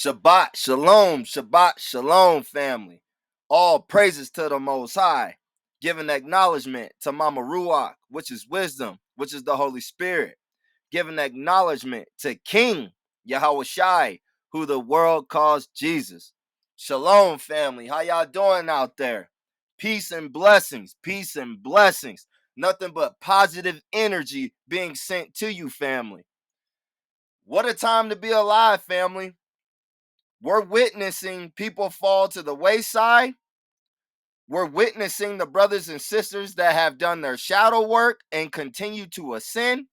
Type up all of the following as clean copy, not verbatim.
Shabbat Shalom, family. All praises to the Most High. Giving acknowledgement to Mama Ruach, which is wisdom, which is the Holy Spirit. Giving acknowledgement to King Yahweh Shai, who the world calls Jesus. Shalom, family. How y'all doing out there? Peace and blessings. Peace and blessings. Nothing but positive energy being sent to you, family. What a time to be alive, family. We're witnessing people fall to the wayside. We're witnessing the brothers and sisters that have done their shadow work and continue to ascend.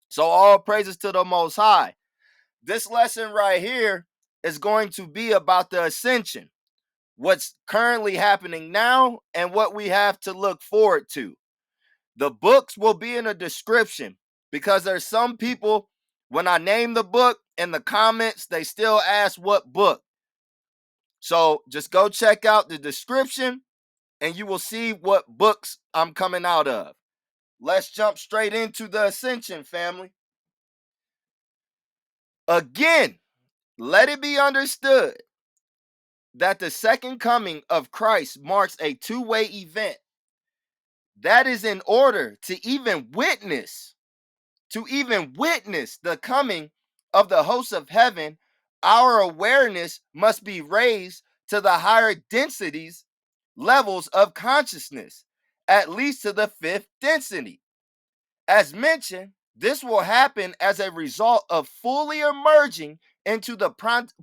So all praises to the Most High. This lesson right here is going to be about the ascension, what's currently happening now and what we have to look forward to. The books will be in the description because there's some people, when I name the book in the comments, they still ask what book. So just go check out the description and you will see what books I'm coming out of. Let's jump straight into the Ascension, family. Again, let it be understood that the second coming of Christ marks a two-way event. That is in order to even witness the coming of the hosts of heaven, our awareness must be raised to the higher densities, levels of consciousness, at least to the fifth density. As mentioned, this will happen as a result of fully emerging into the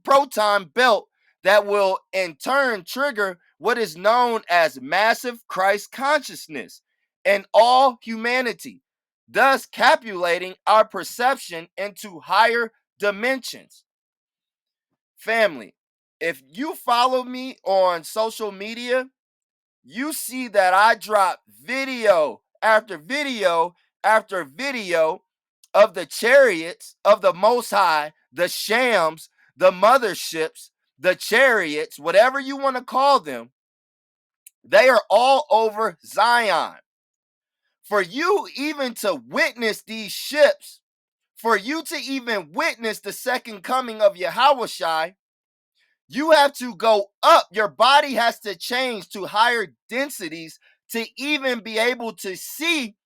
proton belt that will in turn trigger what is known as massive Christ consciousness in all humanity, thus capulating our perception into higher dimensions. Family, if you follow me on social media, you see that I drop video after video after video of the chariots of the Most High, the shams, the motherships, the chariots, whatever you want to call them. They are all over Zion. For you even to witness these ships, for you to even witness the second coming of Yahushai, you have to go up. Your body has to change to higher densities to even be able to see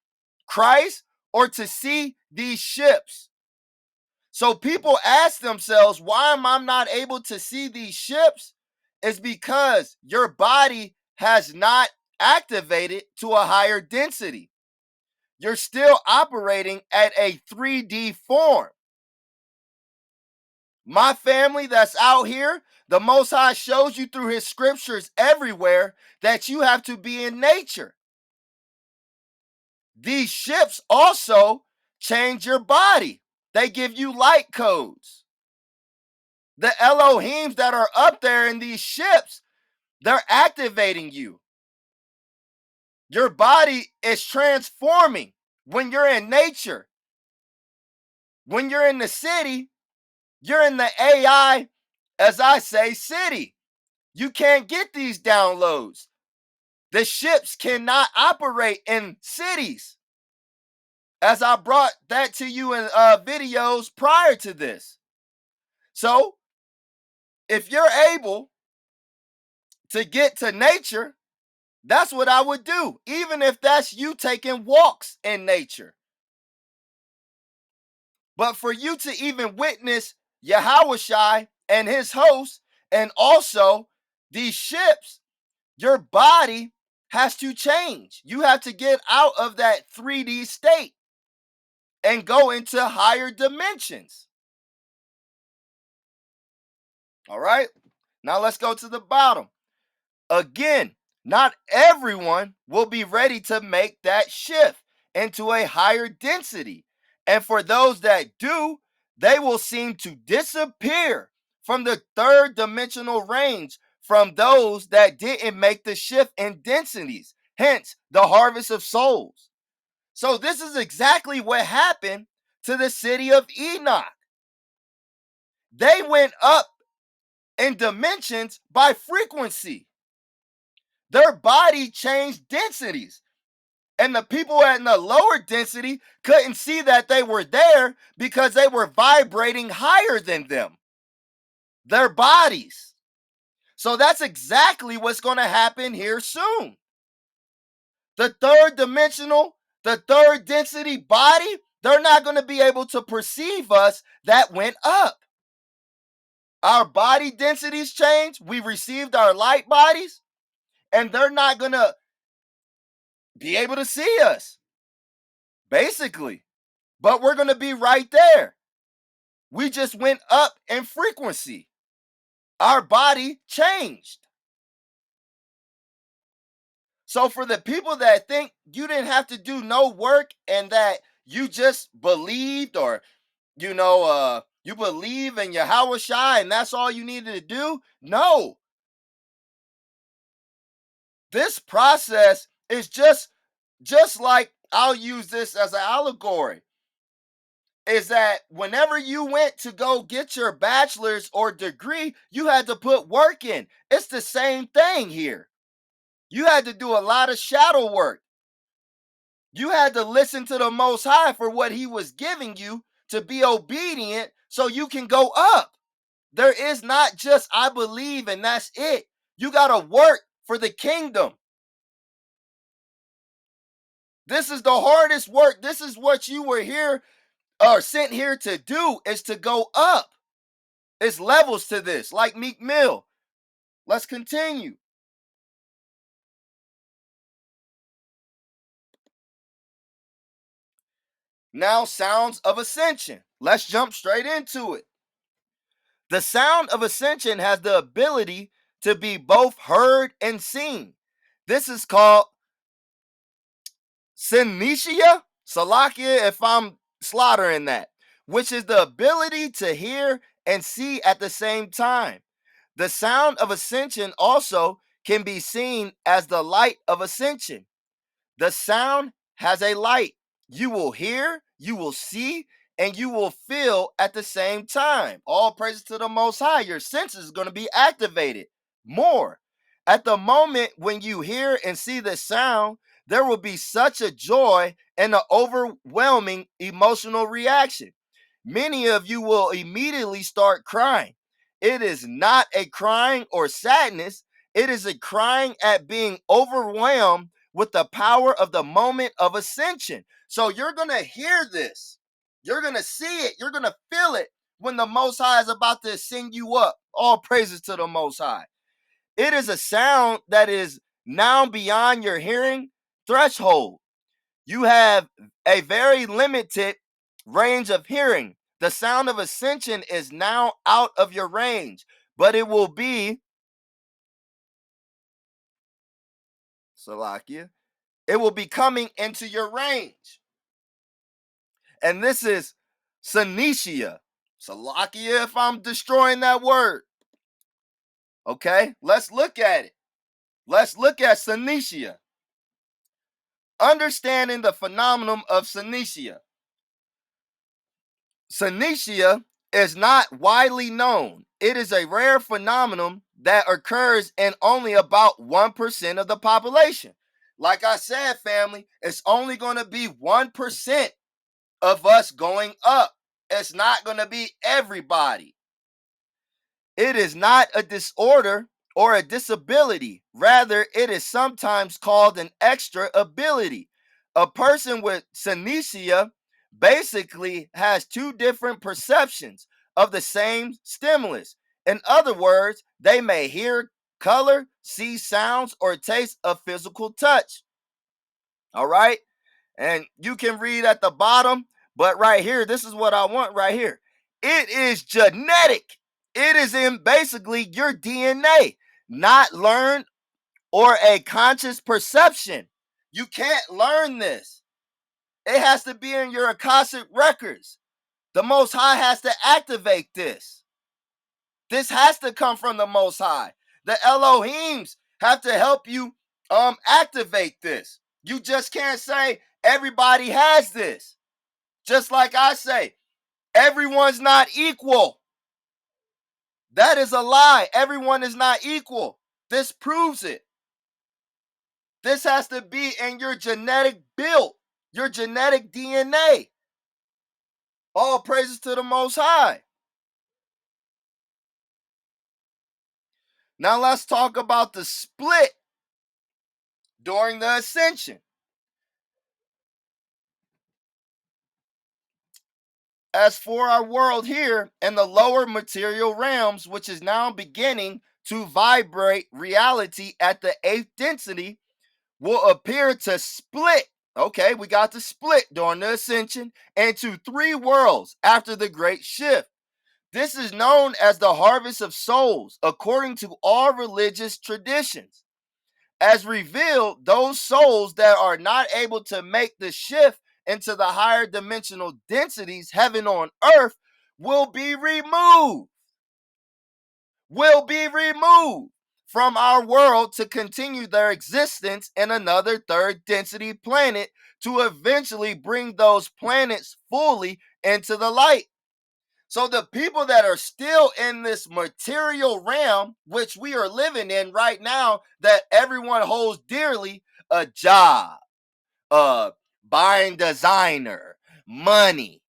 Christ or to see these ships. So people ask themselves, why am I not able to see these ships? It's because your body has not activated to a higher density. You're still operating at a 3D form. My family that's out here, the Most High shows you through his scriptures everywhere that you have to be in nature. These ships also change your body. They give you light codes. The Elohims that are up there in these ships, they're activating you. Your body is transforming when you're in nature. When you're in the city, you're in the AI, as I say, city. You can't get these downloads. The ships cannot operate in cities. As I brought that to you in videos prior to this. So, if you're able to get to nature, that's what I would do, even if that's you taking walks in nature. But for you to even witness Yahushai and his hosts, and also these ships, your body has to change. You have to get out of that 3D state and go into higher dimensions. All right, now let's go to the bottom. Again, not everyone will be ready to make that shift into a higher density. And for those that do, they will seem to disappear from the third dimensional range from those that didn't make the shift in densities, hence the harvest of souls. So this is exactly what happened to the city of Enoch. They went up in dimensions by frequency. Their body changed densities. And the people in the lower density couldn't see that they were there because they were vibrating higher than them. their bodies. So that's exactly what's going to happen here soon. The third dimensional, the third density body, they're not going to be able to perceive us that went up. Our body densities change. We received our light bodies, and they're not going to be able to see us, basically. But we're going to be right there. We just went up in frequency. Our body changed. So for the people that think you didn't have to do no work and that you just believed, or you believe in Yahweh Shai and that's all you needed to do, no. This process is just like, I'll use this as an allegory, is that whenever you went to go get your bachelor's or degree, you had to put work in. It's the same thing here. You had to do a lot of shadow work. You had to listen to the Most High for what he was giving you to be obedient so you can go up. There is not just I believe and that's it. You got to work for the kingdom. This is the hardest work. This is what you were here or sent here to do, is to go up. It's levels to this, like Meek Mill. Let's continue. Now, sounds of ascension. Let's jump straight into it. The sound of ascension has the ability to be both heard and seen. This is called Sanishia, Salakia, if I'm slaughtering that, which is the ability to hear and see at the same time. The sound of ascension also can be seen as the light of ascension. The sound has a light. You will hear, you will see, and you will feel at the same time. All praises to the Most High. Your senses is going to be activated more. At the moment when you hear and see the sound, there will be such a joy and an overwhelming emotional reaction. Many of you will immediately start crying. It is not a crying or sadness. It is a crying at being overwhelmed with the power of the moment of ascension. So you're going to hear this. You're going to see it. You're going to feel it when the Most High is about to send you up. All praises to the Most High. It is a sound that is now beyond your hearing threshold. You have a very limited range of hearing. The sound of ascension is now out of your range, but it will be, Salakia, it will be coming into your range. And this is Sanishia. Salakia, if I'm destroying that word. Okay, let's look at it. Let's look at Sanishia. Understanding the phenomenon of Sanishia. Sanishia is not widely known. It is a rare phenomenon that occurs in only about 1% of the population. Like I said, family, it's only going to be 1% of us going up. It's not going to be everybody. It is not a disorder or a disability. Rather, it is sometimes called an extra ability. A person with synesthesia basically has two different perceptions of the same stimulus. In other words, they may hear color, see sounds, or taste a physical touch. All right? And you can read at the bottom, but right here, this is what I want right here. It is genetic. It is in basically your DNA, not learned or a conscious perception. You can't learn this. It has to be in your Akashic records. The Most High has to activate this. This has to come from the Most High. The Elohims have to help you activate this. You just can't say everybody has this. Just like I say, everyone's not equal. That is a lie. Everyone is not equal. This proves it. This has to be in your genetic build, your genetic DNA. All praises to the Most High. Now let's talk about the split during the ascension. As for our world here in the lower material realms, which is now beginning to vibrate reality at the eighth density, will appear to split. Okay, we got to split during the ascension into three worlds after the great shift. This is known as the harvest of souls, according to all religious traditions. As revealed, those souls that are not able to make the shift into the higher dimensional densities, heaven on earth, will be removed. Will be removed from our world to continue their existence in another third density planet to eventually bring those planets fully into the light. So the people that are still in this material realm, which we are living in right now, that everyone holds dearly, a job, buying designer, money,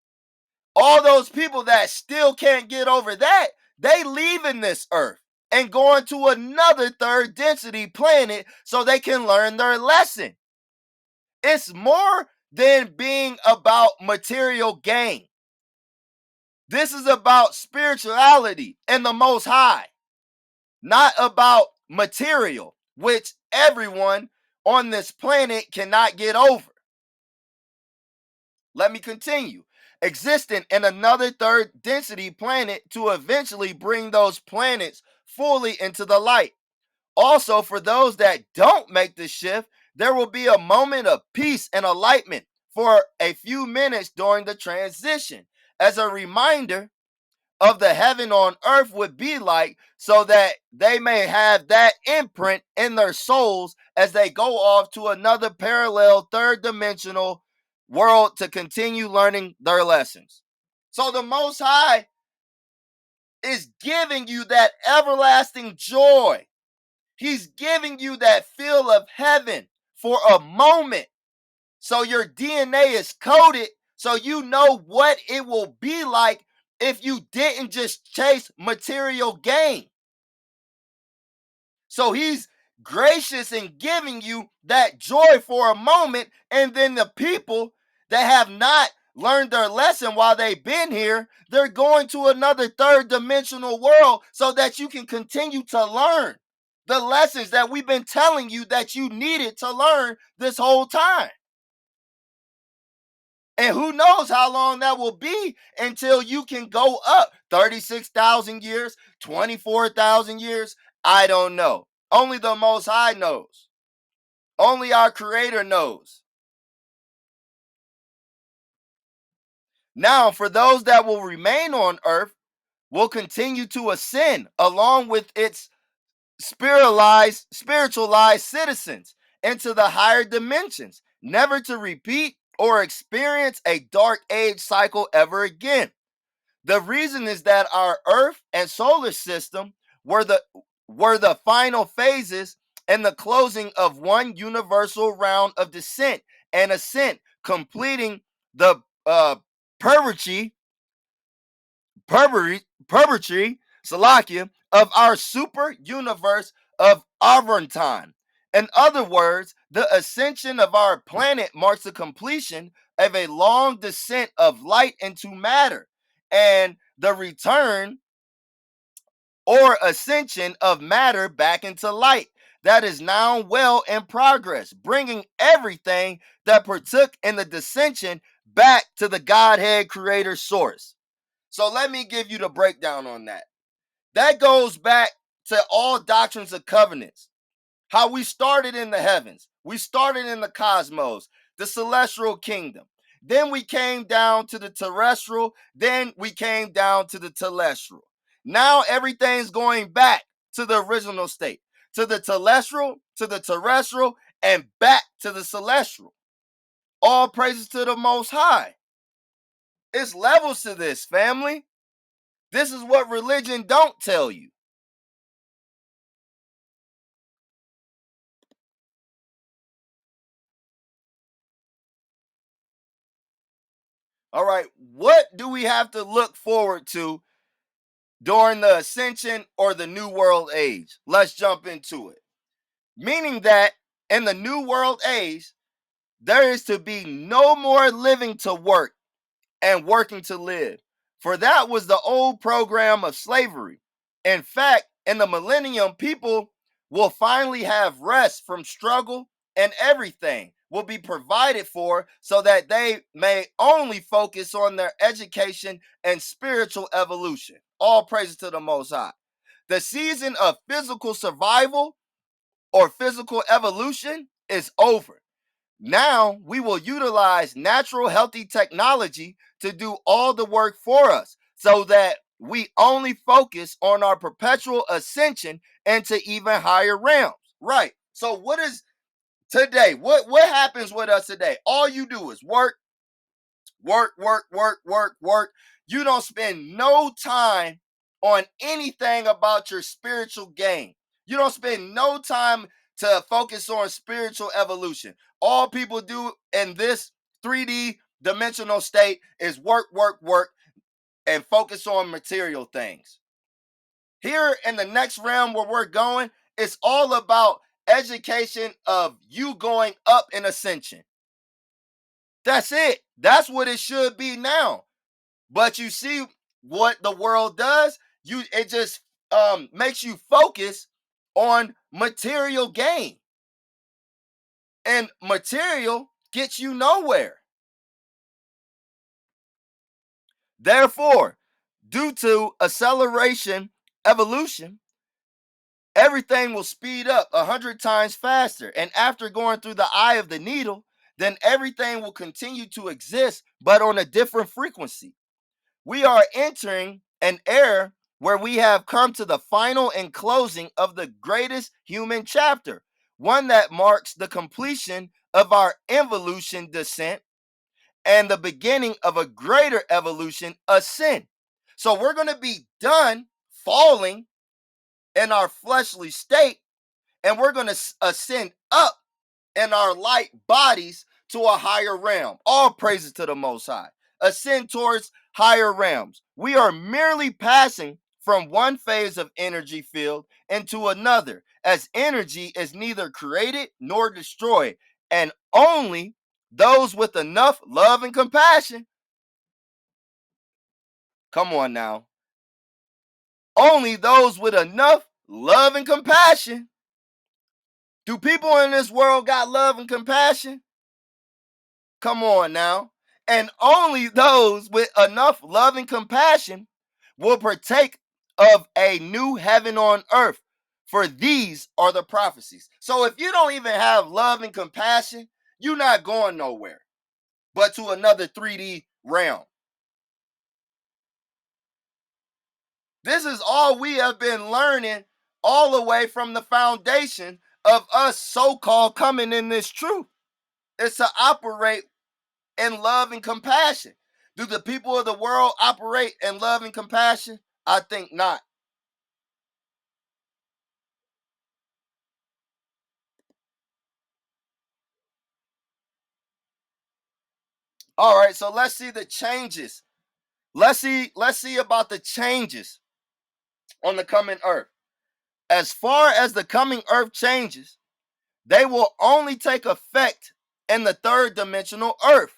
all those people that still can't get over that, they leaving this earth and going to another third density planet so they can learn their lesson. It's more than being about material gain. This is about spirituality and the Most High, not about material, which everyone on this planet cannot get over. Let me continue. Existing in another third density planet to eventually bring those planets fully into the light. Also, for those that don't make the shift, there will be a moment of peace and enlightenment for a few minutes during the transition as a reminder of the heaven on earth would be like, so that they may have that imprint in their souls as they go off to another parallel third dimensional world to continue learning their lessons. So the Most High is giving you that everlasting joy. He's giving you that feel of heaven for a moment. So your DNA is coded so you know what it will be like if you didn't just chase material gain. So he's gracious in giving you that joy for a moment, and then the people that have not learned their lesson while they've been here, they're going to another third dimensional world so that you can continue to learn the lessons that we've been telling you that you needed to learn this whole time. And who knows how long that will be until you can go up 36,000 years, 24,000 years. I don't know. Only the Most High knows. Only our Creator knows. Now, for those that will remain on earth, will continue to ascend along with its spiritualized citizens into the higher dimensions, never to repeat or experience a dark age cycle ever again. The reason is that our Earth and solar system were the final phases and the closing of one universal round of descent and ascent, completing the purgatory, Salakia, of our super universe of Avrantan. In other words, the ascension of our planet marks the completion of a long descent of light into matter and the return or ascension of matter back into light. That is now well in progress, bringing everything that partook in the dissension back to the Godhead creator source. So let me give you the breakdown on that. That goes back to all doctrines of covenants. How we started in the heavens, we started in the cosmos, the celestial kingdom. Then we came down to the terrestrial, then we came down to the telestial. Now everything's going back to the original state, to the telestial, to the terrestrial, and back to the celestial. All praises to the Most High. It's levels to this, family. This is what religion don't tell you. All right, what do we have to look forward to during the Ascension or the New World Age. Let's jump into it. Meaning that in the New World Age, there is to be no more living to work and working to live, for that was the old program of slavery. In fact, in the millennium, people will finally have rest from struggle, and everything will be provided for so that they may only focus on their education and spiritual evolution. All praises to the Most High. The season of physical survival or physical evolution is over. Now we will utilize natural healthy technology to do all the work for us so that we only focus on our perpetual ascension into even higher realms. Right. So what is today? What happens with us today? All you do is work, work, work, work, work, work. You don't spend no time on anything about your spiritual gain. You don't spend no time to focus on spiritual evolution. All people do in this 3D dimensional state is work, work, work, and focus on material things. Here in the next realm where we're going, it's all about education of you going up in ascension. That's it. That's what it should be now. But you see what the world does? It just makes you focus on material gain. And material gets you nowhere. Therefore, due to acceleration, evolution, everything will speed up 100 times faster. And after going through the eye of the needle, then everything will continue to exist, but on a different frequency. We are entering an era where we have come to the final and closing of the greatest human chapter, one that marks the completion of our evolution descent and the beginning of a greater evolution ascent. So we're going to be done falling in our fleshly state, and we're going to ascend up in our light bodies to a higher realm. All praises to the Most High. Ascend towards higher realms. We are merely passing from one phase of energy field into another, as energy is neither created nor destroyed, and only those with enough love and compassion. Come on now. Only those with enough love and compassion. Do people in this world got love and compassion? Come on now. And only those with enough love and compassion will partake of a new heaven on earth. For these are the prophecies. So if you don't even have love and compassion, you're not going nowhere but to another 3D realm. This is all we have been learning all the way from the foundation of us so-called coming in this truth. It's to operate in love and compassion. Do the people of the world operate in love and compassion? I think not. All right, so let's see the changes. Let's see about the changes on the coming earth. As far as the coming earth changes, they will only take effect in the third dimensional earth.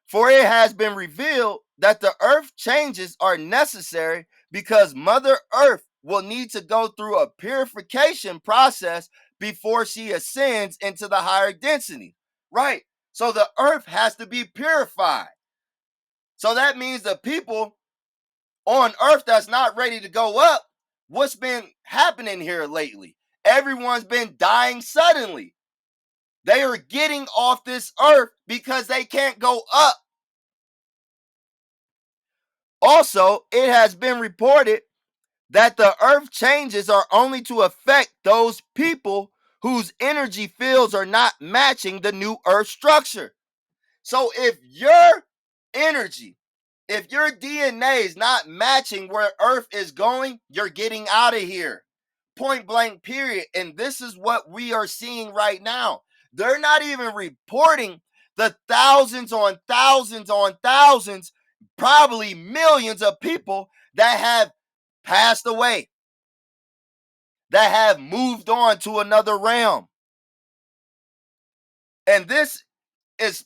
For it has been revealed that the earth changes are necessary because Mother Earth will need to go through a purification process before she ascends into the higher density. Right. So the earth has to be purified. So that means the people on earth that's not ready to go up, what's been happening here lately? Everyone's been dying suddenly. They are getting off this earth because they can't go up. Also, it has been reported that the earth changes are only to affect those people whose energy fields are not matching the new earth structure. So if your energy, if your DNA is not matching where earth is going, you're getting out of here. Point blank, period. And this is what we are seeing right now. They're not even reporting the thousands on thousands on thousands, probably millions of people that have passed away, that have moved on to another realm. And this is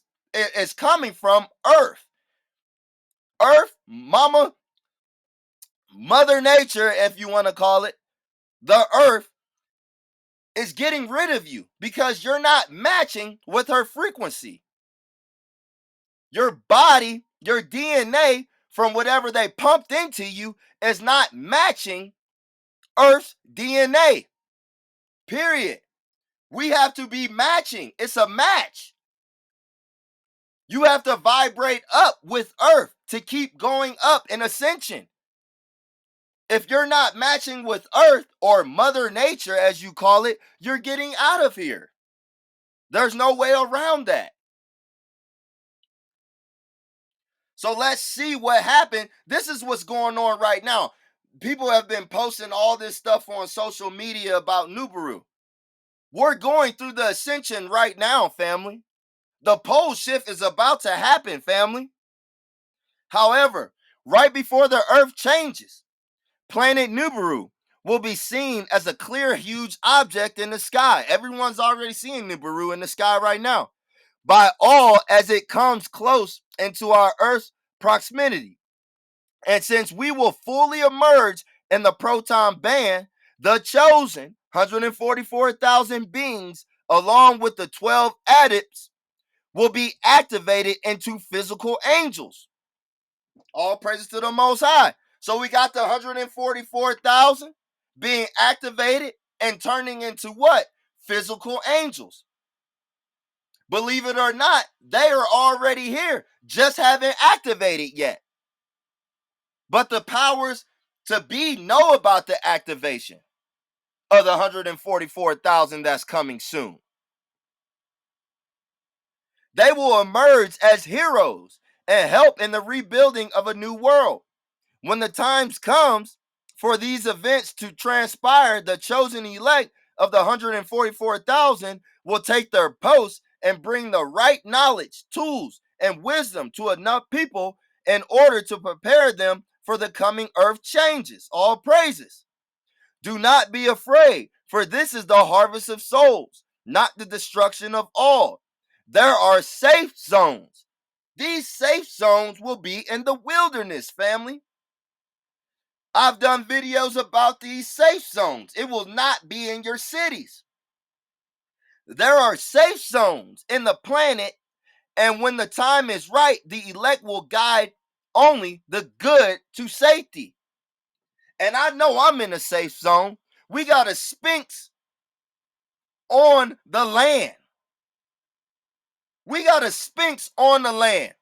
coming from Earth. Earth, Mother Nature, if you want to call it, the Earth is getting rid of you because you're not matching with her frequency. Your body, your DNA, from whatever they pumped into you, is not matching Earth's DNA. Period. We have to be matching. It's a match. You have to vibrate up with Earth to keep going up in ascension. If you're not matching with Earth, or Mother Nature as you call it, you're getting out of here. There's no way around that. So let's see what happened. This is what's going on right now. People have been posting all this stuff on social media about Nibiru. We're going through the ascension right now, family. The pole shift is about to happen, family. However, right before the Earth changes, planet Nibiru will be seen as a clear, huge object in the sky. Everyone's already seeing Nibiru in the sky right now. By all, as it comes close into our Earth's proximity. And since we will fully emerge in the proton band, the chosen 144,000 beings, along with the 12 adepts, will be activated into physical angels. All praises to the Most High. So we got the 144,000 being activated and turning into what? Physical angels. Believe it or not, they are already here, just haven't activated yet. But the powers to be know about the activation of the 144,000 that's coming soon. They will emerge as heroes and help in the rebuilding of a new world. When the times comes for these events to transpire, the chosen elect of the 144,000 will take their posts and bring the right knowledge, tools, and wisdom to enough people in order to prepare them for the coming earth changes. All praises. Do not be afraid, for this is the harvest of souls, not the destruction of all. There are safe zones. These safe zones will be in the wilderness, family. I've done videos about these safe zones. It will not be in your cities. There are safe zones in the planet, and when the time is right, the elect will guide only the good to safety. And I know I'm in a safe zone. We got a Sphinx on the land. We got a Sphinx on the land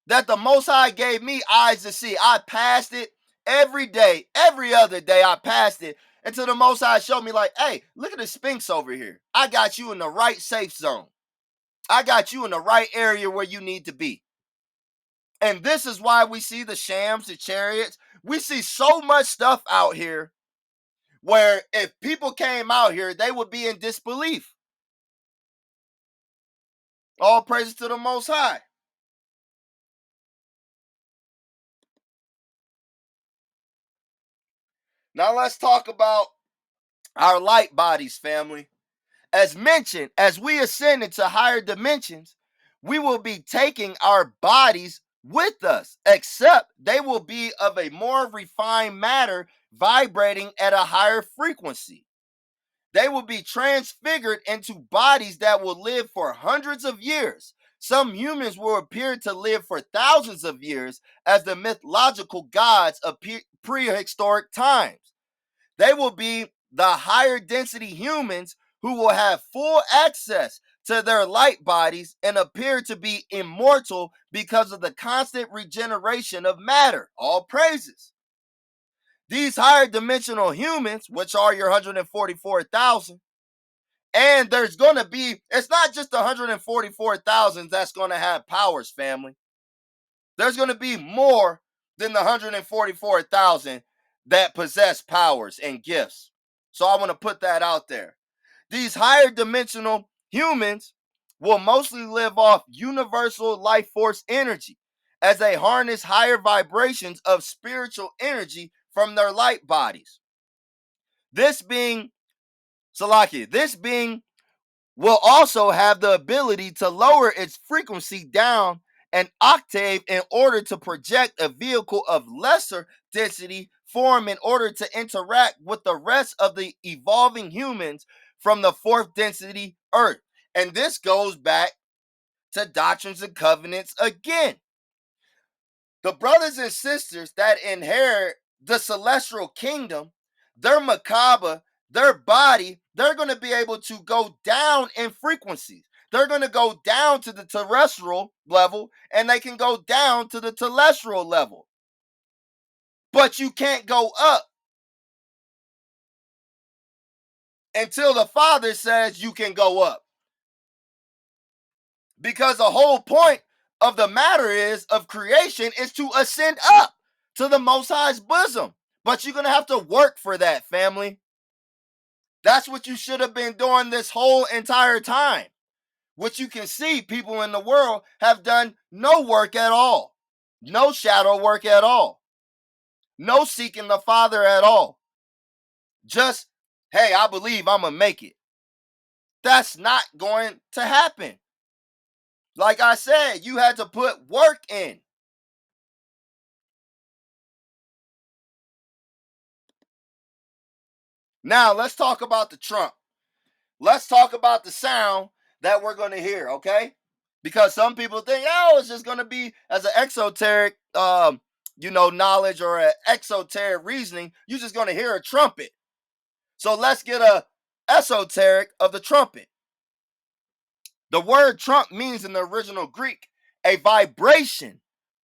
that the Most High gave me eyes to see. I passed it every day, every other day I passed it until the Most High showed me like, hey, look at the Sphinx over here. I got you in the right safe zone. I got you in the right area where you need to be. And this is why we see the shams, the chariots. We see so much stuff out here where if people came out here, they would be in disbelief. All praises to the Most High. Now let's talk about our light bodies, family. As mentioned, as we ascend into higher dimensions, we will be taking our bodies with us, except they will be of a more refined matter vibrating at a higher frequency. They will be transfigured into bodies that will live for hundreds of years. Some humans will appear to live for thousands of years as the mythological gods of prehistoric times. They will be the higher density humans who will have full access to their light bodies and appear to be immortal because of the constant regeneration of matter. All praises. These higher dimensional humans, which are your 144,000, and there's going to be, it's not just the 144,000 that's going to have powers, family. There's going to be more than the 144,000 that possess powers and gifts. So I want to put that out there. These higher dimensional humans will mostly live off universal life force energy as they harness higher vibrations of spiritual energy from their light bodies. This being will also have the ability to lower its frequency down an octave in order to project a vehicle of lesser density form in order to interact with the rest of the evolving humans from the fourth density Earth. And this goes back to Doctrines and Covenants again. The brothers and sisters that inherit the celestial kingdom, their macabre, their body, they're going to be able to go down in frequencies. They're going to go down to the terrestrial level and they can go down to the telestial level. But you can't go up until the Father says you can go up. Because the whole point of the matter of creation is to ascend up to the Most High's bosom. But you're going to have to work for that, family. That's what you should have been doing this whole entire time. What you can see, people in the world have done no work at all. No shadow work at all. No seeking the Father at all. Just, hey, I believe I'm going to make it. That's not going to happen. Like I said, you had to put work in. Now, let's talk about the trump. Let's talk about the sound that we're going to hear, okay? Because some people think, oh, it's just going to be as an exoteric, knowledge or an exoteric reasoning. You're just going to hear a trumpet. So let's get a esoteric of the trumpet. The word trump means in the original Greek a vibration,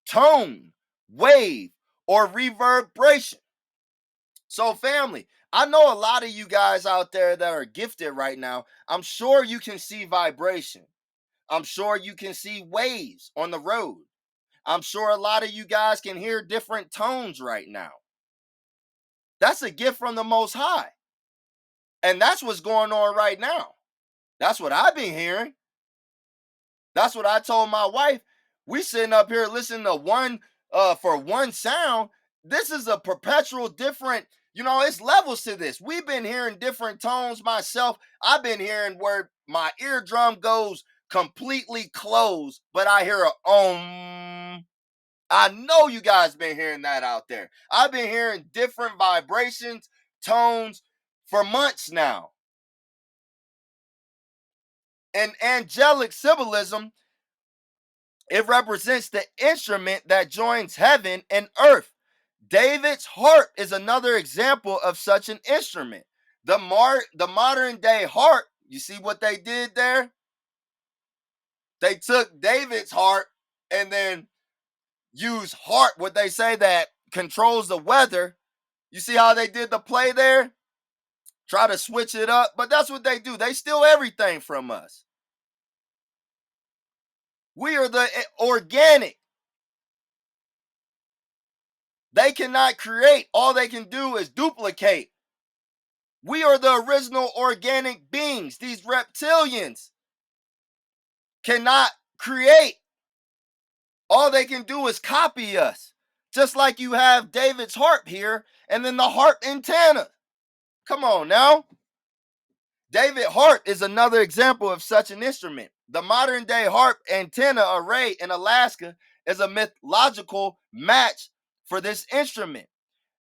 tone, wave, or reverberation. So, family, I know a lot of you guys out there that are gifted right now. I'm sure you can see vibration. I'm sure you can see waves on the road. I'm sure a lot of you guys can hear different tones right now. That's a gift from the Most High. And that's what's going on right now. That's what I've been hearing. That's what I told my wife. We sitting up here listening to one sound. This is a perpetual different, it's levels to this. We've been hearing different tones myself. I've been hearing where my eardrum goes completely closed, but I hear a om. I know you guys been hearing that out there. I've been hearing different vibrations, tones for months now. And angelic symbolism, it represents the instrument that joins heaven and earth. David's harp is another example of such an instrument. The modern day harp, you see what they did there? They took David's harp and then used harp, what they say that controls the weather. You see how they did the play there? Try to switch it up, but that's what they do. They steal everything from us. We are the organic. They cannot create. All they can do is duplicate. We are the original organic beings. These reptilians cannot create. All they can do is copy us. Just like you have David's harp here and then the harp antenna. Come on now. David harp is another example of such an instrument. The modern day harp antenna array in Alaska is a mythological match for this instrument.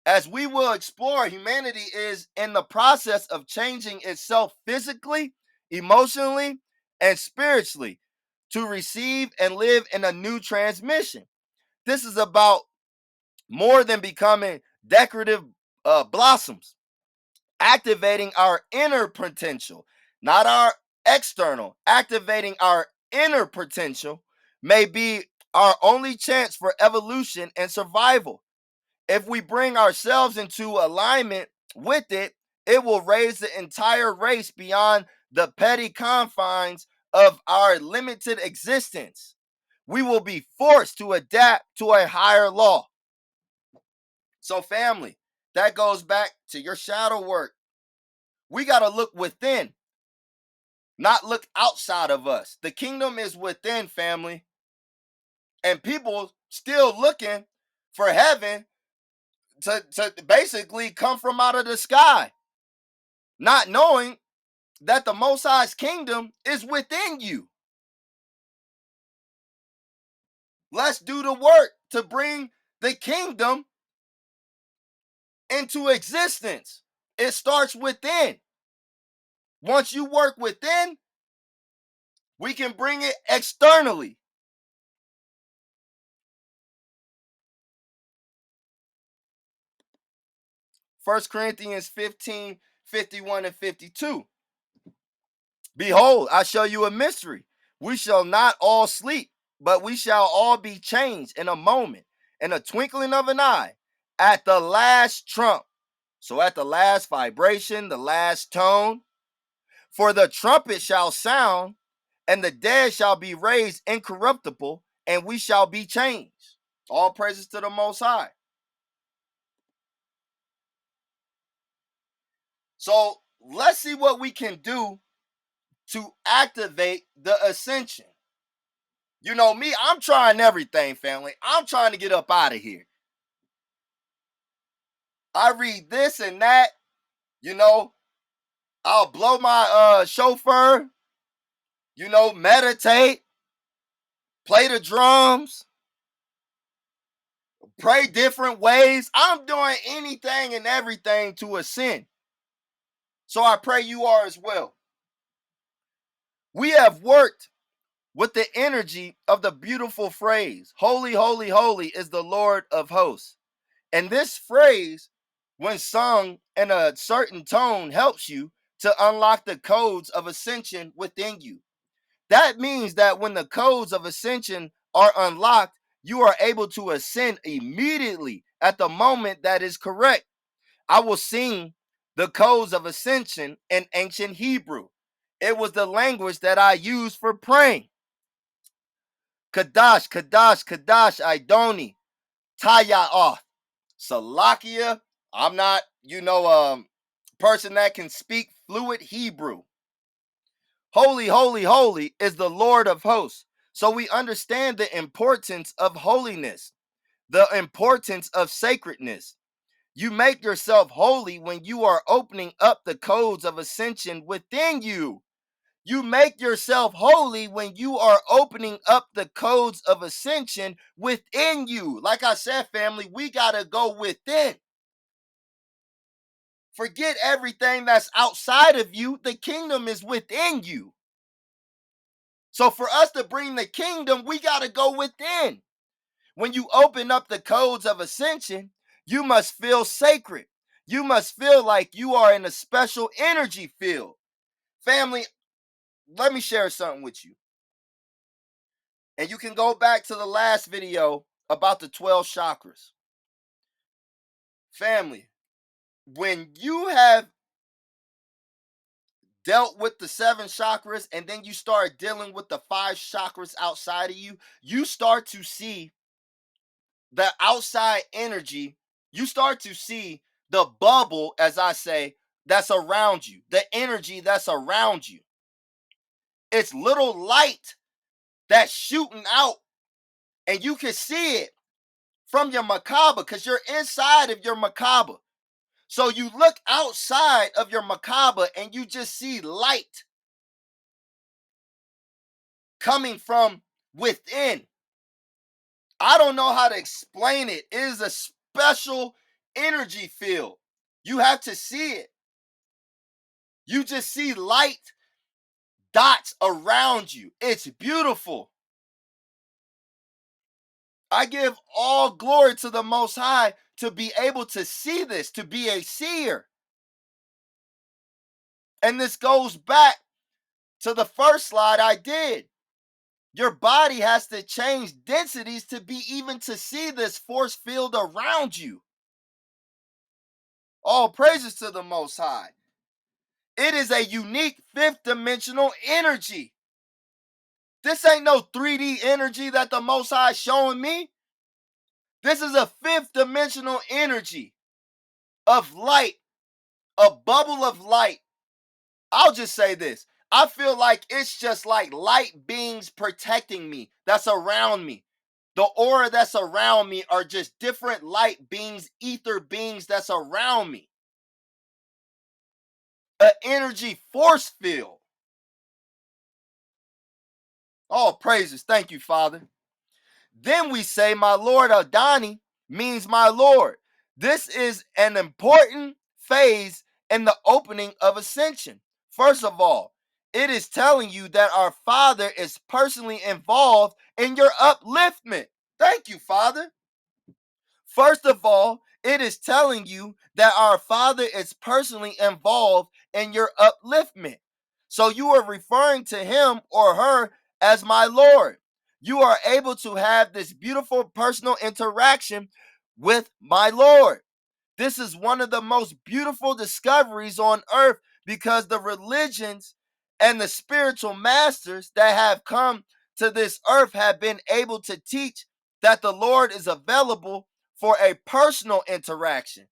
As we will explore, humanity is in the process of changing itself physically, emotionally, and spiritually to receive and live in a new transmission. This is about more than becoming decorative blossoms, activating our inner potential, not our external. Activating our inner potential may be our only chance for evolution and survival. If we bring ourselves into alignment with it, it will raise the entire race beyond the petty confines of our limited existence. We will be forced to adapt to a higher law. So, family, that goes back to your shadow work. We got to look within, not look outside of us. The kingdom is within, family. And people still looking for heaven. to basically come from out of the sky, not knowing that the Most High's kingdom is within you. Let's do the work to bring the kingdom into existence. It starts within. Once you work within, we can bring it externally. First Corinthians 15, 51 and 52. Behold, I show you a mystery. We shall not all sleep, but we shall all be changed in a moment, in a twinkling of an eye, at the last trump. So at the last vibration, the last tone. For the trumpet shall sound, and the dead shall be raised incorruptible, and we shall be changed. All praises to the Most High. So let's see what we can do to activate the ascension. You know me, I'm trying everything, family. I'm trying to get up out of here. I read this and that, you know, I'll blow my chauffeur, meditate, play the drums, pray different ways. I'm doing anything and everything to ascend. So I pray you are as well. We have worked with the energy of the beautiful phrase, holy, holy, holy is the Lord of hosts. And this phrase, when sung in a certain tone, helps you to unlock the codes of ascension within you. That means that when the codes of ascension are unlocked, you are able to ascend immediately at the moment that is correct. I will sing the codes of ascension in ancient Hebrew. It was the language that I used for praying. Kadash, Kadash, Kadash, Idoni, Taya'oth, Salakia. I'm not, person that can speak fluid Hebrew. Holy, holy, holy is the Lord of hosts. So we understand the importance of holiness, the importance of sacredness. You make yourself holy when you are opening up the codes of ascension within you. You make yourself holy when you are opening up the codes of ascension within you. Like I said, family, we got to go within. Forget everything that's outside of you. The kingdom is within you. So for us to bring the kingdom, we got to go within. When you open up the codes of ascension, you must feel sacred. You must feel like you are in a special energy field. Family, let me share something with you. And you can go back to the last video about the 12 chakras. Family, when you have dealt with the 7 chakras and then you start dealing with the 5 chakras outside of you, you start to see the outside energy. You start to see the bubble, as I say, that's around you, the energy that's around you. It's little light that's shooting out, and you can see it from your Macabre because you're inside of your Macabre. So you look outside of your Macabre and you just see light coming from within. I don't know how to explain it. It is a special energy field. You have to see it. You just see light dots around you. It's beautiful. I give all glory to the Most High to be able to see this, to be a seer. And this goes back to the first slide I did. Your body has to change densities to be even to see this force field around you. All praises to the Most High. It is a unique 5th dimensional energy. This ain't no 3D energy that the Most High is showing me. This is a 5th dimensional energy of light, a bubble of light. I'll just say this. I feel like it's just like light beings protecting me that's around me. The aura that's around me are just different light beings, ether beings that's around me. An energy force field. All praises. Thank you, Father. Then we say, my Lord Adani means my Lord. This is an important phase in the opening of Ascension. First of all, it is telling you that our Father is personally involved in your upliftment. Thank you, Father. First of all, it is telling you that our Father is personally involved in your upliftment. So you are referring to him or her as my Lord. You are able to have this beautiful personal interaction with my Lord. This is one of the most beautiful discoveries on earth, because the religions and the spiritual masters that have come to this earth have been able to teach that the Lord is available for a personal interaction.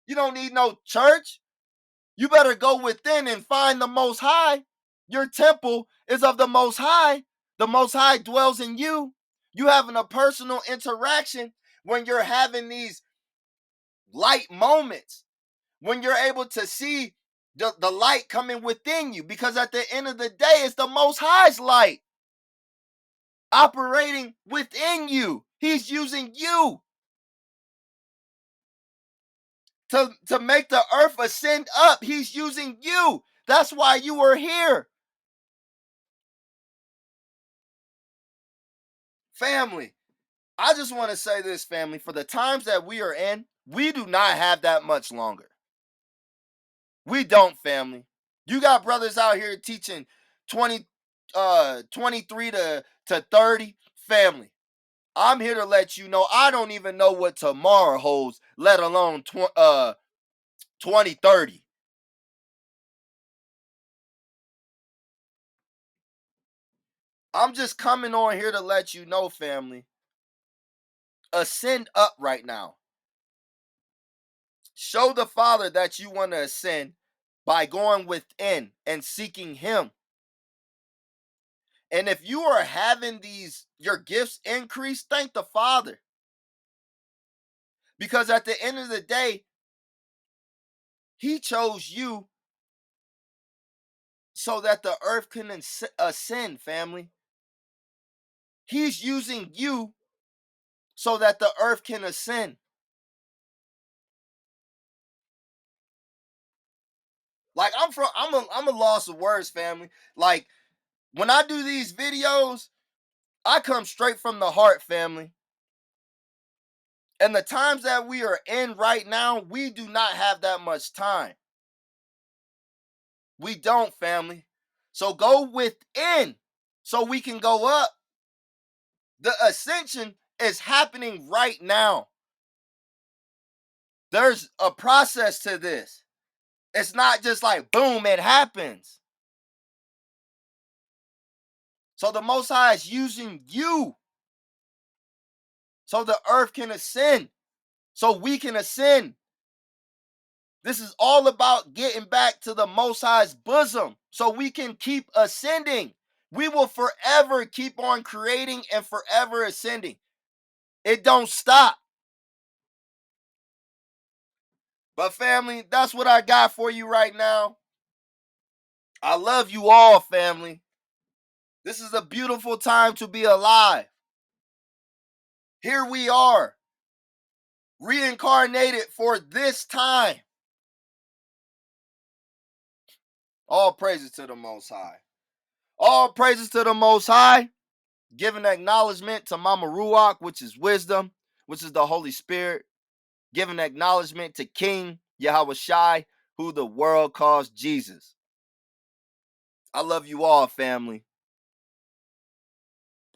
You don't need no church. You better go within and find the Most High. Your temple is of the Most High. The Most High dwells in you. You having a personal interaction when you're having these light moments, when you're able to see the light coming within you, because at the end of the day, it's the Most High's light operating within you. He's using you to make the earth ascend up. He's using you. That's why you are here. Family, I just want to say this, family, for the times that we are in, we do not have that much longer. We don't, family. You got brothers out here teaching 23 to 30. Family, I'm here to let you know I don't even know what tomorrow holds, let alone 2030. I'm just coming on here to let you know, family, ascend up right now. Show the Father that you want to ascend by going within and seeking him. And if you are having your gifts increase, thank the Father. Because at the end of the day, he chose you so that the earth can ascend, family. He's using you so that the earth can ascend. Like I'm a loss of words, family. Like when I do these videos, I come straight from the heart, family. And the times that we are in right now, we do not have that much time. We don't, family. So go within so we can go up. The ascension is happening right now. There's a process to this. It's not just like, boom, it happens. So the Most High is using you so the earth can ascend, so we can ascend. This is all about getting back to the Most High's bosom so we can keep ascending. We will forever keep on creating and forever ascending. It don't stop. But family, that's what I got for you right now. I love you all, family. This is a beautiful time to be alive. Here we are, reincarnated for this time. All praises to the Most High. All praises to the Most High. Giving acknowledgement to Mama Ruach, which is wisdom, which is the Holy Spirit. Giving acknowledgement to King Yahweh Shai, who the world calls Jesus. I love you all, family.